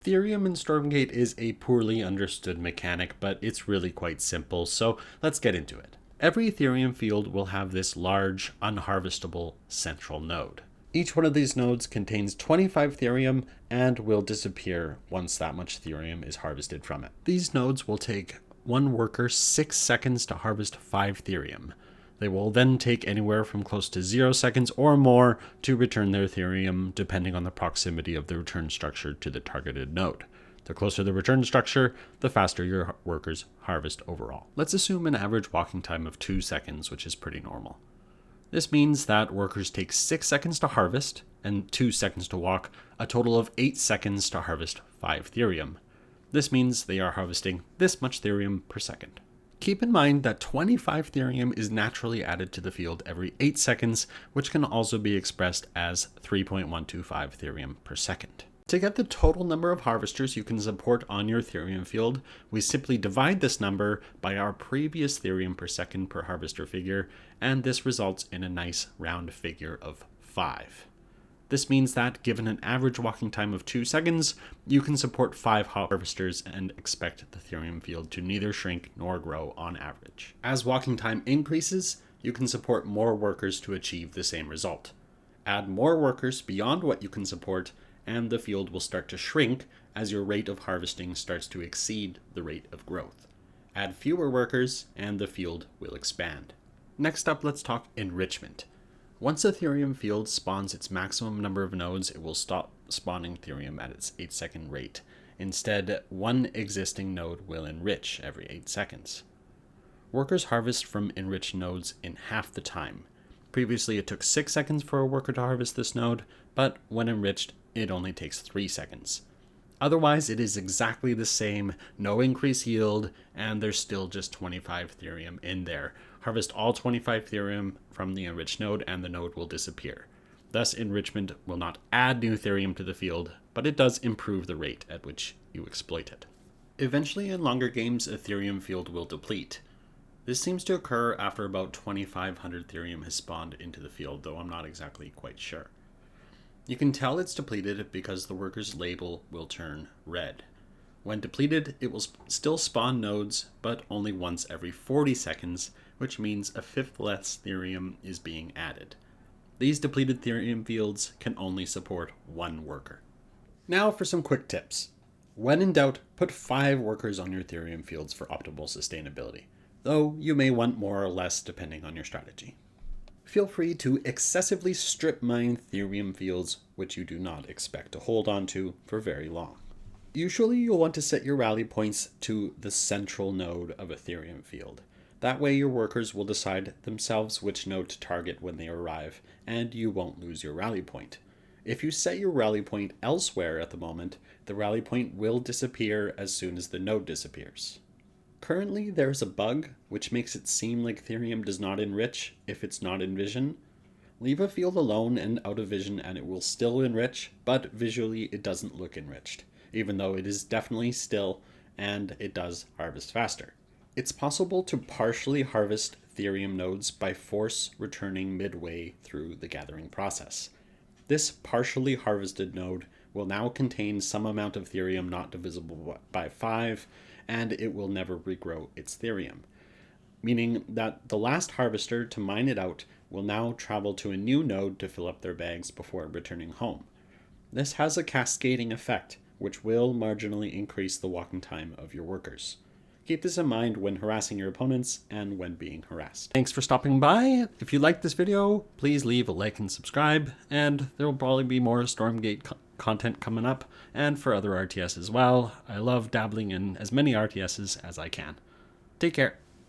Therium in Stormgate is a poorly understood mechanic, but it's really quite simple, so let's get into it. Every Therium field will have this large, unharvestable central node. Each one of these nodes contains 25 Therium and will disappear once that much Therium is harvested from it. These nodes will take one worker 6 seconds to harvest 5 Therium. They will then take anywhere from close to 0 seconds or more to return their Therium, depending on the proximity of the return structure to the targeted node. The closer the return structure, the faster your workers harvest overall. Let's assume an average walking time of 2 seconds, which is pretty normal. This means that workers take 6 seconds to harvest and 2 seconds to walk, a total of 8 seconds to harvest 5 Therium. This means they are harvesting this much Therium per second. Keep in mind that 25 Therium is naturally added to the field every 8 seconds, which can also be expressed as 3.125 Therium per second. To get the total number of harvesters you can support on your Therium field, we simply divide this number by our previous Therium per second per harvester figure, and this results in a nice round figure of 5. This means that, given an average walking time of 2 seconds, you can support 5 harvesters and expect the Therium field to neither shrink nor grow on average. As walking time increases, you can support more workers to achieve the same result. Add more workers beyond what you can support, and the field will start to shrink as your rate of harvesting starts to exceed the rate of growth. Add fewer workers, and the field will expand. Next up, let's talk enrichment. Once a Therium field spawns its maximum number of nodes, it will stop spawning Therium at its 8-second rate. Instead, one existing node will enrich every 8 seconds. Workers harvest from enriched nodes in half the time. Previously, it took 6 seconds for a worker to harvest this node, but when enriched, it only takes 3 seconds. Otherwise, it is exactly the same, no increased yield, and there's still just 25 Therium in there. Harvest all 25 Therium from the enriched node and the node will disappear. Thus, enrichment will not add new Therium to the field, but it does improve the rate at which you exploit it. Eventually, in longer games, a Therium field will deplete. This seems to occur after about 2,500 Therium has spawned into the field, though I'm not exactly quite sure. You can tell it's depleted because the worker's label will turn red. When depleted, it will still spawn nodes, but only once every 40 seconds, which means a fifth less Therium is being added. These depleted Therium fields can only support one worker. Now for some quick tips. When in doubt, put 5 workers on your Therium fields for optimal sustainability, though you may want more or less depending on your strategy. Feel free to excessively strip mine Therium fields, which you do not expect to hold on to for very long. Usually you'll want to set your rally points to the central node of a Therium field. That way your workers will decide themselves which node to target when they arrive, and you won't lose your rally point. If you set your rally point elsewhere at the moment, the rally point will disappear as soon as the node disappears. Currently, there is a bug which makes it seem like Therium does not enrich if it's not in vision. Leave a field alone and out of vision and it will still enrich, but visually it doesn't look enriched, even though it is definitely still and it does harvest faster. It's possible to partially harvest Therium nodes by force returning midway through the gathering process. This partially harvested node will now contain some amount of Therium not divisible by 5, and it will never regrow its Therium, meaning that the last harvester to mine it out will now travel to a new node to fill up their bags before returning home. This has a cascading effect, which will marginally increase the walking time of your workers. Keep this in mind when harassing your opponents and when being harassed. Thanks for stopping by. If you liked this video, please leave a like and subscribe, and there will probably be more Stormgate content coming up, and for other RTS as well. I love dabbling in as many RTSs as I can. Take care.